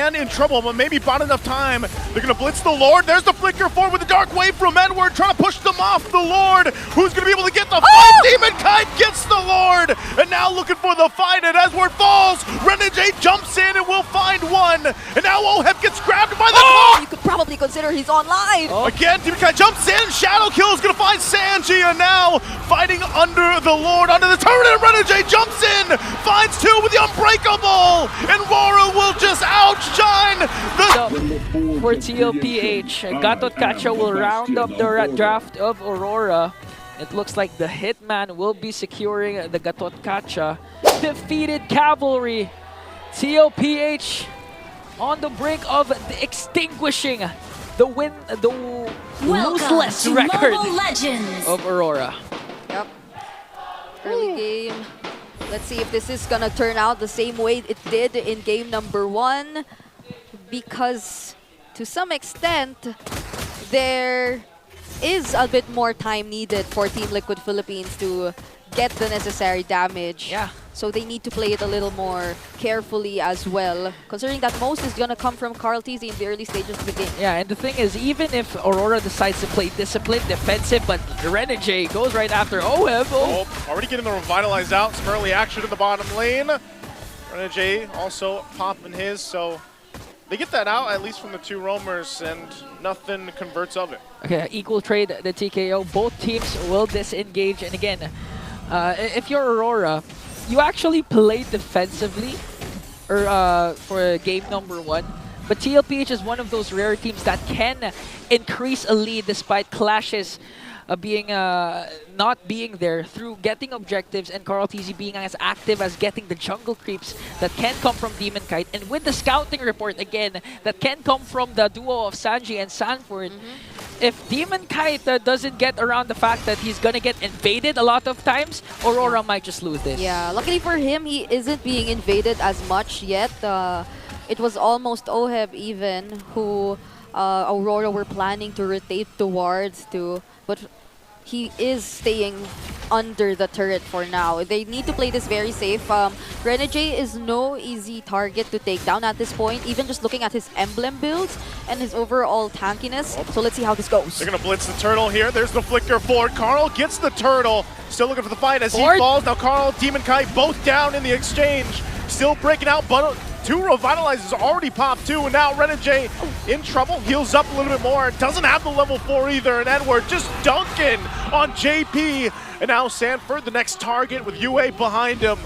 and in trouble, but maybe bought enough time. They're going to blitz the Lord. There's the flicker forward with the dark wave from Edward, trying to push them off the Lord. Who's going to be able to get the fight? Demon Kite gets the Lord, and now looking for the fight, and Edward falls. Renegade jumps in and will find one, and now Oheb gets grabbed by the claw. You could probably consider he's online. Again, Demon Kite jumps in, Shadow Kill is going to find Sanji, and now fighting under the Lord, under the turret, and Renegade jumps in, finds two with the Unbreakable, and RORA will just outshine the... For TLPH, Gatot Kacha will round up the draft of Aurora. It looks like the Hitman will be securing the Gatot Kacha. Defeated Cavalry. TLPH on the brink of extinguishing the loseless record of Aurora. Yep. Early game. Let's see if this is gonna turn out the same way it did in game number 1. Because to some extent, there is a bit more time needed for Team Liquid Philippines to get the necessary damage. Yeah. So they need to play it a little more carefully as well, considering that most is going to come from Carl TZ in the early stages of the game. Yeah, and the thing is, even if Aurora decides to play disciplined, defensive, but Renegade goes right after Oheb. Already getting the Revitalized out. Some early action in the bottom lane. Renegade also popping his, so they get that out, at least from the two roamers, and nothing converts of it. Okay, equal trade, the TKO. Both teams will disengage, and again, if you're Aurora, you actually play defensively for game number 1, but TLPH is one of those rare teams that can increase a lead despite clashes being not being there through getting objectives, and Carl TZ being as active as getting the jungle creeps that can come from Demon Kite, and with the scouting report again that can come from the duo of Sanji and Sanford. If Demon Kite doesn't get around the fact that he's gonna get invaded a lot of times, Aurora might just lose this. Yeah, luckily for him, he isn't being invaded as much yet. It was almost Oheb even who Aurora were planning to rotate towards but he is staying under the turret for now. They need to play this very safe. Renegade is no easy target to take down at this point, even just looking at his emblem builds and his overall tankiness. So let's see how this goes. They're going to blitz the turtle here. There's the flicker forward. Carl gets the turtle. Still looking for the fight as he falls. Now Carl, Demon Kite both down in the exchange. Still breaking out, but two Revitalizers already popped too, and now Renegade in trouble. Heals up a little bit more. Doesn't have the level 4 either, and Edward just dunking on JP. And now Sanford, the next target with UA behind him.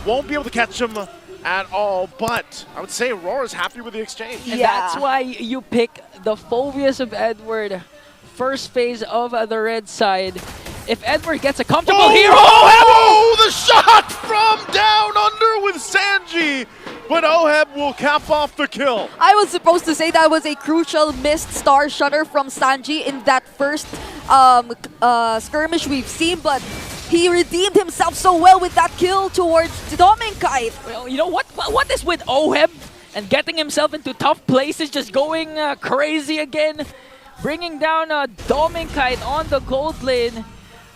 Won't be able to catch him at all, but I would say Aurora's happy with the exchange. And that's why you pick the Phobias of Edward, first phase of the red side. If Edward gets a comfortable hero... Oh, the shot from down under with Sanji! But Oheb will cap off the kill. I was supposed to say that was a crucial missed star shutter from Sanji in that first skirmish we've seen, but he redeemed himself so well with that kill towards Demon Kite. Well, you know what is with Oheb and getting himself into tough places, just going crazy again, bringing down Demon Kite on the gold lane.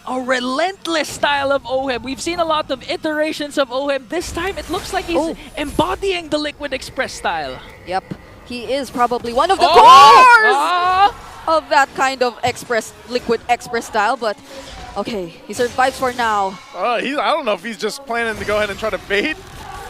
A relentless style of Oheb. We've seen a lot of iterations of Oheb. This time it looks like he's embodying the Liquid Express style. Yep, he is probably one of the cores of that kind of Liquid Express style, but okay, he survives for now. I don't know if he's just planning to go ahead and try to bait.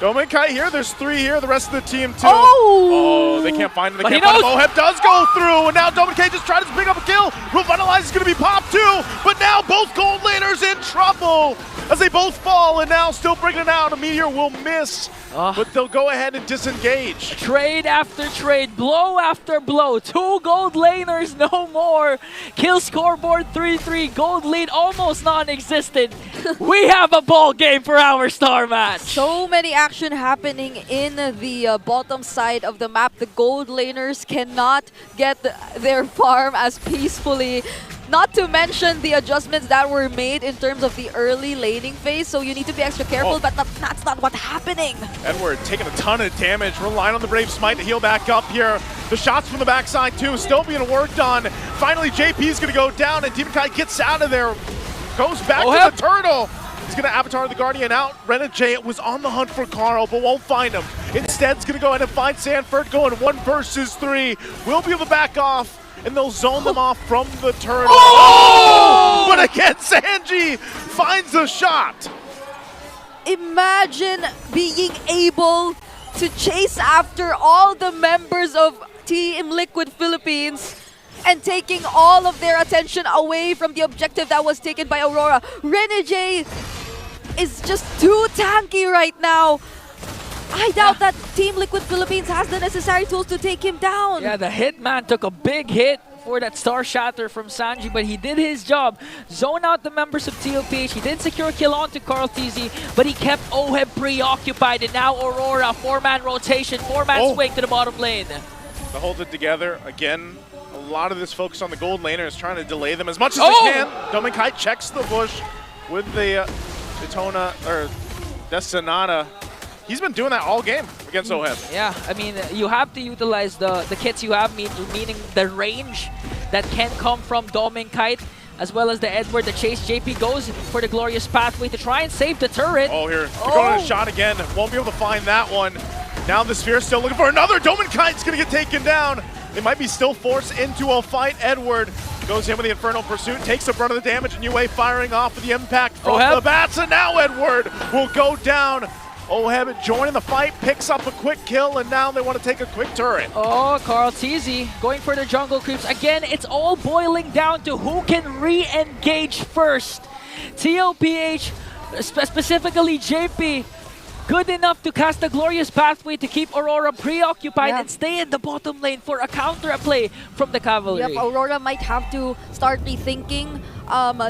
Demon Kite here, there's 3 here, the rest of the team too. Oh, they can't find him, they can't find him. Oheb does go through, and now Demon Kite just tried to pick up a kill. Revitalize is going to be popped too, but now both gold laners in trouble as they both fall, and now still bringing it out. A Meteor will miss, but they'll go ahead and disengage. Trade after trade, blow after blow. 2 gold laners, no more. Kill scoreboard 3-3, gold lead almost non-existent. We have a ball game for our star match. So many action happening in the bottom side of the map. The gold laners cannot get their farm as peacefully. Not to mention the adjustments that were made in terms of the early laning phase, so you need to be extra careful, but that's not what's happening. Edward taking a ton of damage, relying on the Brave Smite to heal back up here. The shots from the backside too, still being worked on. Finally, JP's gonna go down, and Demon Kite gets out of there. Goes back to the turtle. He's going to Avatar the Guardian out. Renegade was on the hunt for Carl, but won't find him. Instead, he's going to go ahead and find Sanford, going 1 versus 3. Will be able to back off, and they'll zone them off from the turret. Oh! But again, Sanji finds a shot. Imagine being able to chase after all the members of Team Liquid Philippines and taking all of their attention away from the objective that was taken by Aurora. Renegade is just too tanky right now. I doubt that Team Liquid Philippines has the necessary tools to take him down. Yeah, the Hitman took a big hit for that Star Shatter from Sanji, but he did his job. Zone out the members of TLPH. He did secure a kill onto Carl TZ, but he kept Oheb preoccupied. And now Aurora, 4-man rotation, 4-man swing to the bottom lane. To hold it together, again, a lot of this focus on the gold laner is trying to delay them as much as they can. Dominkai checks the bush with the Daytona, or Destinata. He's been doing that all game against Oheb. Yeah, I mean, you have to utilize the kits you have, meaning the range that can come from Dominkai, as well as the Edward, the chase. JP goes for the glorious pathway to try and save the turret. Oh, here, they're going to a shot again. Won't be able to find that one. Now the Sphere still looking for another. Dominkite's going to get taken down. They might be still forced into a fight. Edward goes in with the Infernal Pursuit, takes the brunt of the damage, and UA firing off with the impact from the bats. And now Edward will go down. Oheb joining the fight, picks up a quick kill, and now they want to take a quick turret. Oh, Carl TZ going for the jungle creeps. Again, it's all boiling down to who can re-engage first. TLPH, specifically JP, good enough to cast the glorious pathway to keep Aurora preoccupied and stay in the bottom lane for a counter play from the cavalry. Yep, Aurora might have to start rethinking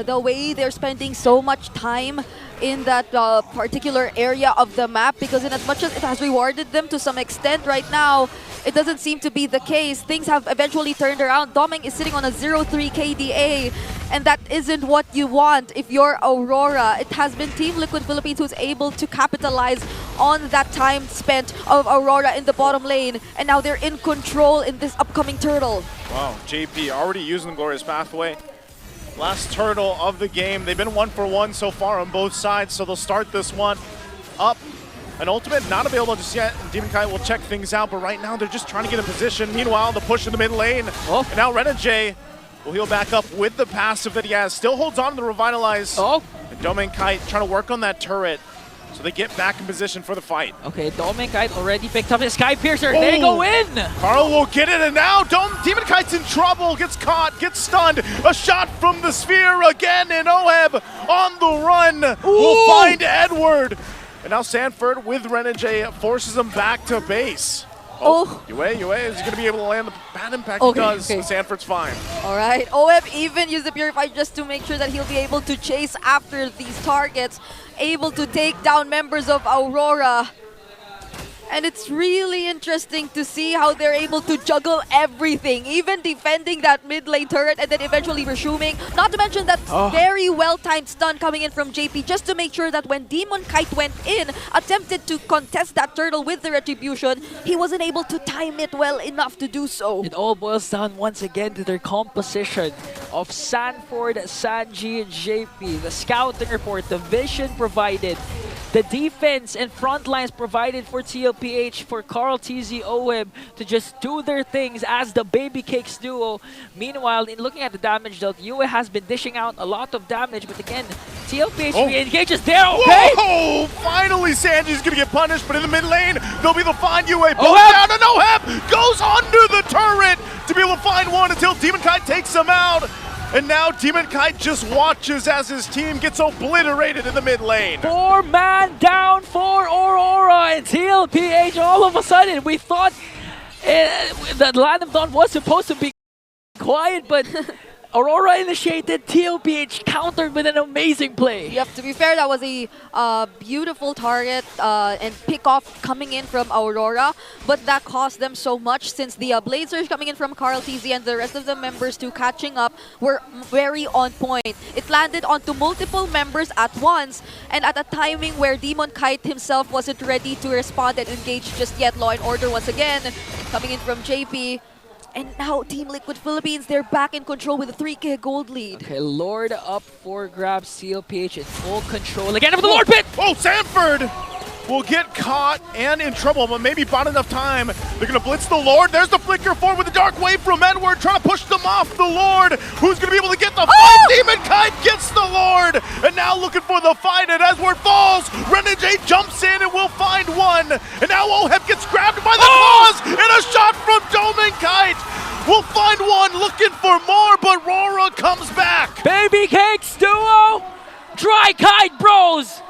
the way they're spending so much time in that particular area of the map, because in as much as it has rewarded them to some extent right now, it doesn't seem to be the case. Things have eventually turned around. Doming is sitting on a 0-3 KDA, and that isn't what you want if you're Aurora. It has been Team Liquid Philippines who's able to capitalize on that time spent of Aurora in the bottom lane, and now they're in control in this upcoming turtle. Wow, JP already using the glorious pathway. Last turtle of the game. They've been 1 for 1 so far on both sides, so they'll start this one up. An ultimate not available just yet, and Demonkai will check things out, but right now they're just trying to get in position. Meanwhile, the push in the mid lane. And now Renegade will heal back up with the passive that he has. Still holds on to the Revitalize. And Dominkai trying to work on that turret, so they get back in position for the fight. Okay, Dominkai already picked up his Sky Piercer. They go in! Carl will get it, and now Demonkite's in trouble. Gets caught, gets stunned. A shot from the Sphere again, and Oheb on the run will find Edward. And now Sanford with Renegade forces him back to base. UA is going to be able to land the bad impact. He does. Sanford's fine. All right. Oheb even used the Purify just to make sure that he'll be able to chase after these targets, able to take down members of Aurora. And it's really interesting to see how they're able to juggle everything, even defending that mid lane turret and then eventually resuming. Not to mention that very well-timed stun coming in from JP just to make sure that when Demonkite went in, attempted to contest that turtle with the retribution, he wasn't able to time it well enough to do so. It all boils down once again to their composition of Sanford, Sanji, and JP. The scouting report, the vision provided, the defense and front lines provided for TLPH, for Carl TZ Oheb to just do their things as the Baby Cakes duo. Meanwhile, in looking at the damage dealt, UA has been dishing out a lot of damage, but again, TLPH re-engages there, Whoa! Finally, Sanji's gonna get punished, but in the mid lane, they'll be able to find UA. Both down, and Oheb goes under the turret to be able to find one until Demonkite takes him out. And now Demonkite just watches as his team gets obliterated in the mid lane. 4-man down for Aurora, and TLPH all of a sudden, we thought the Land of Dawn was supposed to be quiet, but Aurora initiated, TLPH countered with an amazing play. Yep, to be fair, that was a beautiful target and pick-off coming in from Aurora, but that cost them so much since the Blade Surge coming in from Carl TZ and the rest of the members too catching up were very on point. It landed onto multiple members at once, and at a timing where Demonkite himself wasn't ready to respond and engage just yet. Law and Order once again, coming in from JP. And now Team Liquid Philippines, they're back in control with a 3K gold lead. Okay, Lord up for grabs. TLPH in full control again for the Lord pit. Oh, Sanford will get caught and in trouble, but maybe bought enough time. They're gonna blitz the Lord. There's the flicker forward with the dark wave from Edward, trying to push them off the Lord. Who's gonna be able to get the fight? Demon Kite gets the Lord, and now looking for the fight, and Edward falls. Renegade jumps in and will find one, and now Oheb gets grabbed by the claws, and a shot from Demon Kite. We'll find one, looking for more, but RORA comes back. Baby Cakes duo, Dry Kite Bros.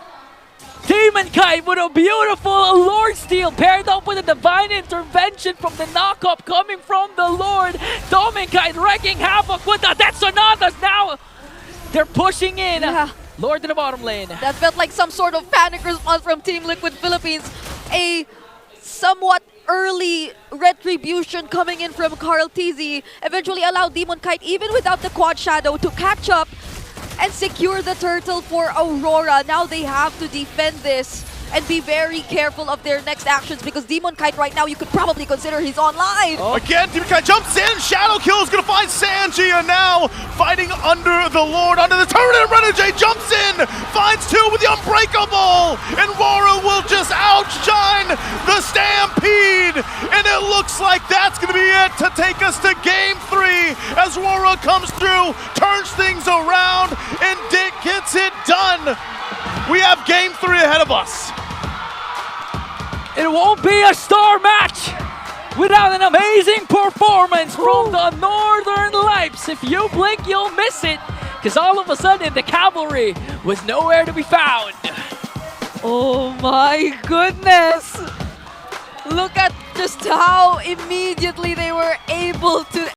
Demon Kite with a beautiful Lord Steal paired up with a divine intervention from the knockup coming from the Lord. Demon Kite wrecking havoc with the Death Sonatas now. They're pushing in. Yeah. Lord in the bottom lane. That felt like some sort of panic response from Team Liquid Philippines. A somewhat early retribution coming in from Carl TZ eventually allowed Demon Kite, even without the quad shadow, to catch up and secure the turtle for Aurora. Now they have to defend this and be very careful of their next actions, because Demon Kite right now, you could probably consider he's online. Oh. Again, Demon Kite jumps in, Shadow Kill is gonna find Sanji, and now fighting under the Lord, under the turret, and Renegade jumps in, finds two with the Unbreakable, and RORA will just outshine the Stampede, and it looks like that's gonna be it to take us to Game 3 as RORA comes through, turns things around, and Dick gets it done. We have Game 3 ahead of us. It won't be a star match without an amazing performance from the Northern Lights. If you blink, you'll miss it, because all of a sudden the cavalry was nowhere to be found. Oh my goodness! Look at just how immediately they were able to